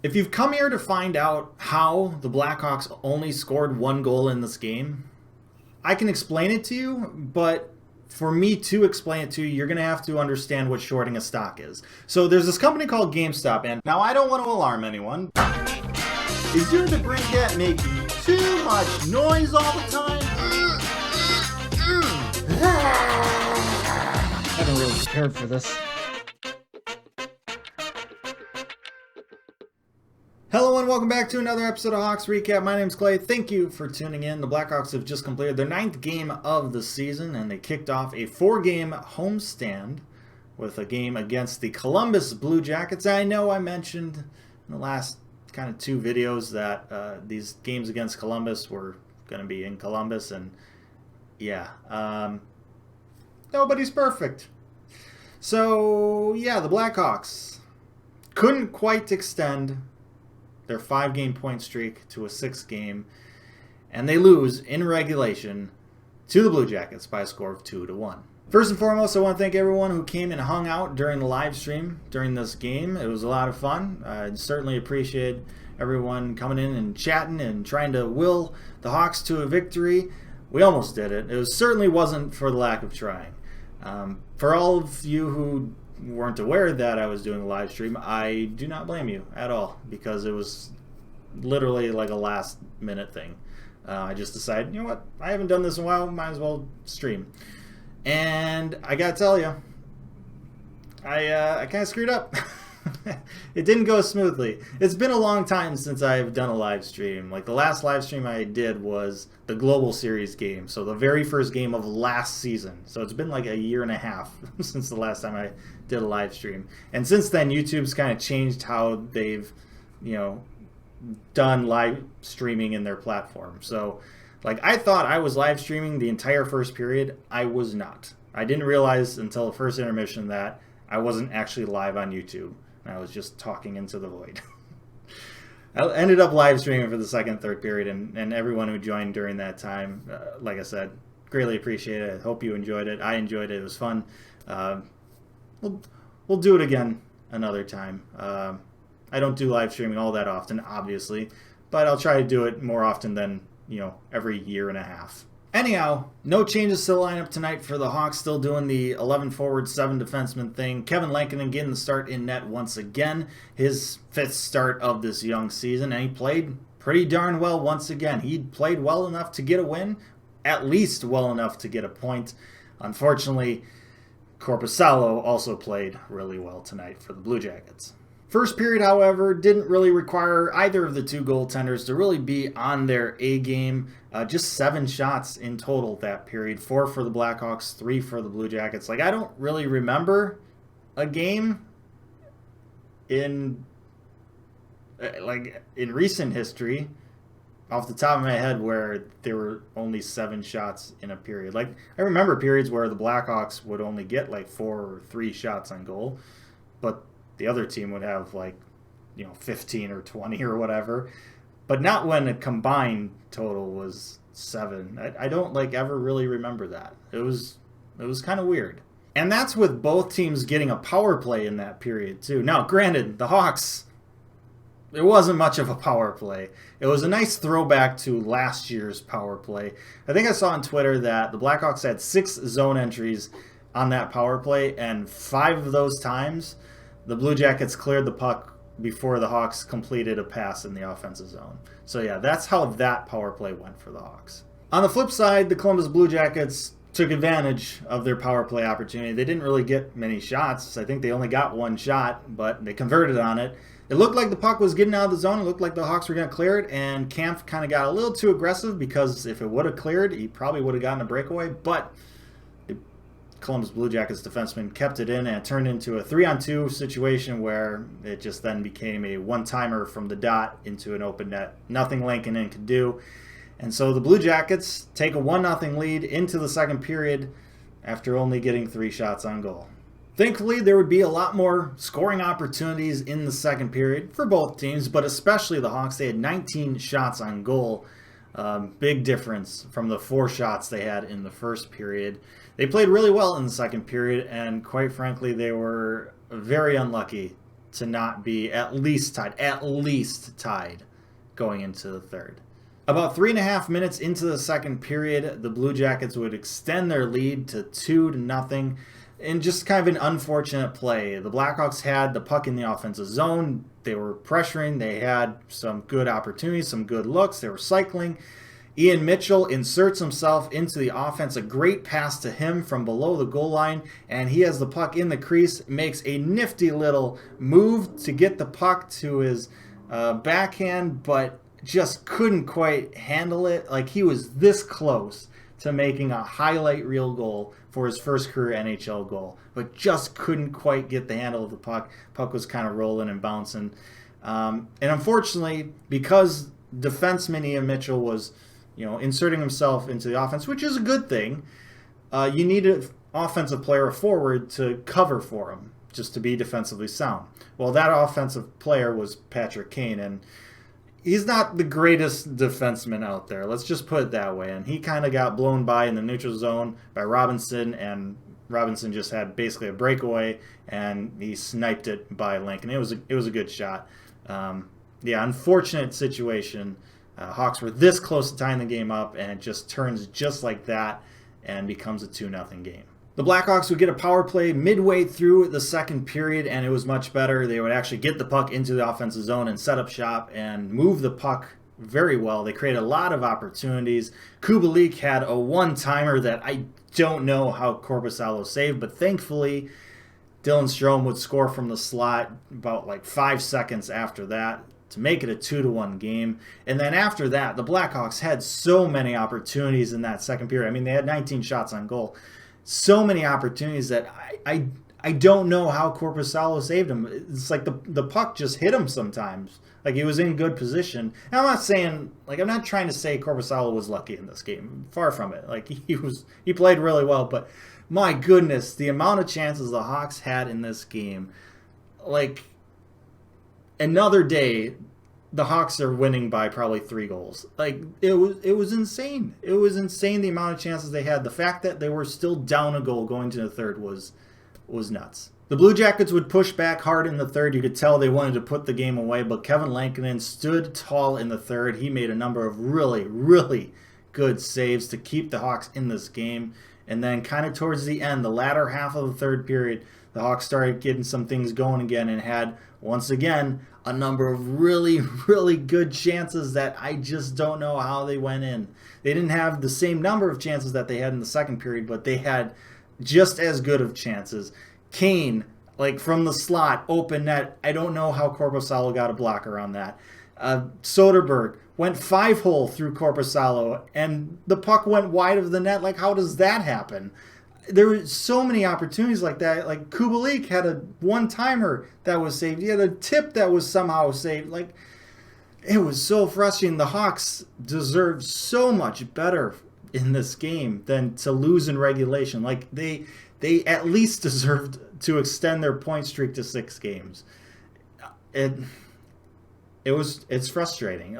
If you've come here to find out how the Blackhawks only scored one goal in this game, I can explain it to you, but for me to explain it to you, you're going to have to understand what shorting a stock is. So there's this company called GameStop, and now I don't want to alarm anyone. Is your debris making too much noise all the time? I haven't really prepared for this. Hello and welcome back to another episode of Hawks Recap. My name's Clay. Thank you for tuning in. The Blackhawks have just completed their 9th game of the season, and they kicked off a 4-game homestand with a game against the Columbus Blue Jackets. I know I mentioned in the last kind of 2 videos that these games against Columbus were going to be in Columbus, and yeah, nobody's perfect. So yeah, the Blackhawks couldn't quite extend their 5-game point streak to a 6th game, and they lose in regulation to the Blue Jackets by a score of 2-1. First and foremost, I want to thank everyone who came and hung out during the live stream during this game. It was a lot of fun. I certainly appreciate everyone coming in and chatting and trying to will the Hawks to a victory. We almost did it. It certainly wasn't for the lack of trying. For all of you who weren't aware that I was doing a live stream, I do not blame you at all, because it was literally like a last minute thing. I just decided, you know what, I haven't done this in a while, might as well stream. And I gotta tell you, I kind of screwed up. It didn't go smoothly. It's been a long time since I've done a live stream. Like, the last live stream I did was the Global Series game, so the very first game of last season. So it's been like a year and a half since the last time I did a live stream. And since then, YouTube's kind of changed how they've, done live streaming in their platform. So, like, I thought I was live streaming the entire first period. I was not. I didn't realize until the first intermission that I wasn't actually live on YouTube. I was just talking into the void. I ended up live streaming for the second, third period, and everyone who joined during that time, like I said, greatly appreciate it. I hope you enjoyed it. I enjoyed it. It was fun. We'll do it again another time. I don't do live streaming all that often, obviously, but I'll try to do it more often than, every year and a half. Anyhow, no changes to the lineup tonight for the Hawks. Still doing the 11 forward, 7 defenseman thing. Kevin Lankinen getting the start in net once again. His 5th start of this young season, and he played pretty darn well once again. He played well enough to get a win, at least well enough to get a point. Unfortunately, Korpisalo also played really well tonight for the Blue Jackets. First period, however, didn't really require either of the 2 goaltenders to really be on their A game. Just 7 shots in total that period. 4 for the Blackhawks, 3 for the Blue Jackets. Like, I don't really remember a game in recent history off the top of my head where there were only 7 shots in a period. Like, I remember periods where the Blackhawks would only get like 4 or 3 shots on goal, but the other team would have 15 or 20 or whatever, but not when a combined total was 7. I don't ever really remember that. It was kind of weird. And that's with both teams getting a power play in that period too. Now, granted, the Hawks, there wasn't much of a power play. It was a nice throwback to last year's power play. I think I saw on Twitter that the Blackhawks had 6 zone entries on that power play, and 5 of those times the Blue Jackets cleared the puck before the Hawks completed a pass in the offensive zone. So yeah, that's how that power play went for the Hawks. On the flip side, the Columbus Blue Jackets took advantage of their power play opportunity. They didn't really get many shots. I think they only got 1 shot, but they converted on it. It looked like the puck was getting out of the zone. It looked like the Hawks were going to clear it, and Kampf kind of got a little too aggressive, because if it would have cleared, he probably would have gotten a breakaway, but Columbus Blue Jackets defenseman kept it in, and it turned into a 3-on-2 situation where it just then became a one-timer from the dot into an open net. Nothing Lankinen could do. And so the Blue Jackets take a 1-0 lead into the second period after only getting 3 shots on goal. Thankfully, there would be a lot more scoring opportunities in the second period for both teams, but especially the Hawks. They had 19 shots on goal. Big difference from the 4 shots they had in the first period. They played really well in the second period, and quite frankly, they were very unlucky to not be at least tied going into the third. About 3.5 minutes into the second period, the Blue Jackets would extend their lead to 2-0 in just kind of an unfortunate play. The Blackhawks had the puck in the offensive zone. They were pressuring. They had some good opportunities, some good looks. They were cycling. Ian Mitchell inserts himself into the offense. A great pass to him from below the goal line, and he has the puck in the crease, makes a nifty little move to get the puck to his backhand, but just couldn't quite handle it. Like, he was this close to making a highlight reel goal for his first career NHL goal, but just couldn't quite get the handle of the puck. Puck was kind of rolling and bouncing. And unfortunately, because defenseman Ian Mitchell was inserting himself into the offense, which is a good thing, you need an offensive player, a forward, to cover for him, just to be defensively sound. Well, that offensive player was Patrick Kane, and he's not the greatest defenseman out there. Let's just put it that way. And he kind of got blown by in the neutral zone by Robinson, and Robinson just had basically a breakaway, and he sniped it by Lincoln. It was a good shot. Unfortunate situation. Hawks were this close to tying the game up, and it just turns just like that and becomes a 2-0 game. The Blackhawks would get a power play midway through the second period, and it was much better. They would actually get the puck into the offensive zone and set up shop and move the puck very well. They created a lot of opportunities. Kubalik had a one-timer that I don't know how Korpisalo saved, but thankfully Dylan Strome would score from the slot about 5 seconds after that to make it a 2-1 game. And then after that, the Blackhawks had so many opportunities in that second period. I mean, they had 19 shots on goal. So many opportunities that I don't know how Korpisalo saved him. It's like the puck just hit him sometimes. Like, he was in good position. And I'm not saying, I'm not trying to say Korpisalo was lucky in this game. Far from it. He played really well, but my goodness, the amount of chances the Hawks had in this game. Another day, the Hawks are winning by probably 3 goals. It was insane. It was insane the amount of chances they had. The fact that they were still down a goal going to the third was nuts. The Blue Jackets would push back hard in the third. You could tell they wanted to put the game away, but Kevin Lankinen stood tall in the third. He made a number of really, really good saves to keep the Hawks in this game. And then kind of towards the end, the latter half of the third period, the Hawks started getting some things going again and had, once again, a number of really, really good chances that I just don't know how they went in. They didn't have the same number of chances that they had in the second period, but they had just as good of chances. Kane, from the slot, open net. I don't know how Korpisalo got a blocker on that. Soderberg went 5-hole through Korpisalo, and the puck went wide of the net. How does that happen? There were so many opportunities like that. Kubalik had a one-timer that was saved. He had a tip that was somehow saved. It was so frustrating. The Hawks deserved so much better in this game than to lose in regulation. They at least deserved to extend their point streak to 6 games. It's frustrating.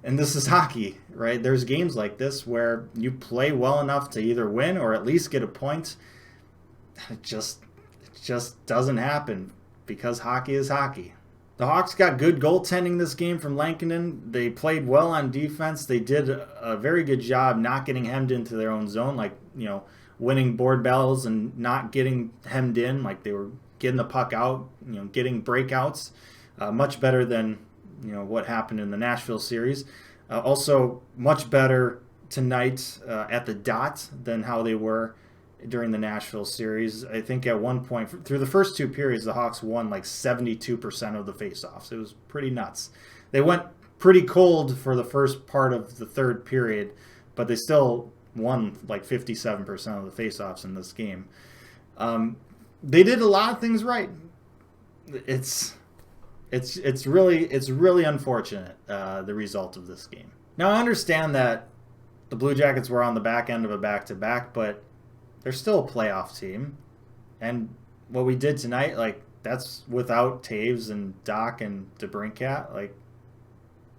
And this is hockey, right? There's games like this where you play well enough to either win or at least get a point. It just doesn't happen because hockey is hockey. The Hawks got good goaltending this game from Lankinen. They played well on defense. They did a very good job not getting hemmed into their own zone, winning board battles and not getting hemmed in. They were getting the puck out, getting breakouts. Much better than what happened in the Nashville series. Also, much better tonight at the dot than how they were during the Nashville series. I think at one point, through the first 2 periods, the Hawks won 72% of the faceoffs. It was pretty nuts. They went pretty cold for the first part of the third period, but they still won 57% of the faceoffs in this game. They did a lot of things right. It's really unfortunate, the result of this game. Now, I understand that the Blue Jackets were on the back end of a back-to-back, but they're still a playoff team. And what we did tonight, that's without Taves and Doc and DeBrincat.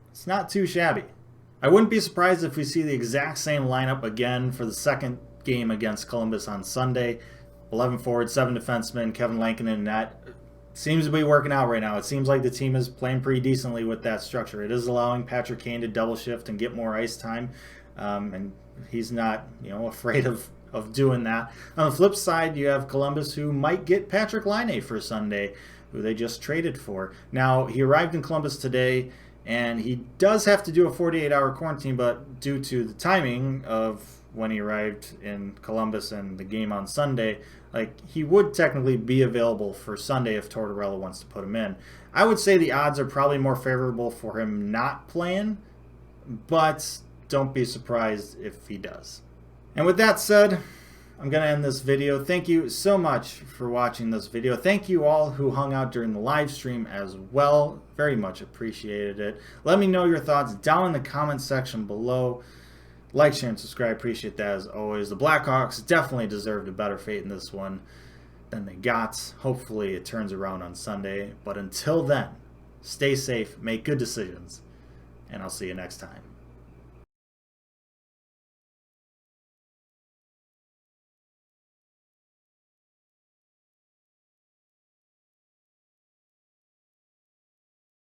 It's not too shabby. I wouldn't be surprised if we see the exact same lineup again for the second game against Columbus on Sunday. 11 forward, 7 defensemen, Kevin Lankinen in net. seems to be working out right now. It seems like the team is playing pretty decently with that structure. It is allowing Patrick Kane to double shift and get more ice time, and he's not, afraid of doing that. On the flip side, you have Columbus, who might get Patrick Laine for Sunday, who they just traded for. Now, he arrived in Columbus today, and he does have to do a 48-hour quarantine, but due to the timing of when he arrived in Columbus and the game on Sunday, he would technically be available for Sunday if Tortorella wants to put him in. I would say the odds are probably more favorable for him not playing, but don't be surprised if he does. And with that said, I'm going to end this video. Thank you so much for watching this video. Thank you all who hung out during the live stream as well. Very much appreciated it. Let me know your thoughts down in the comment section below. Like, share, and subscribe. Appreciate that as always. The Blackhawks definitely deserved a better fate in this one than they got. Hopefully it turns around on Sunday. But until then, stay safe, make good decisions, and I'll see you next time.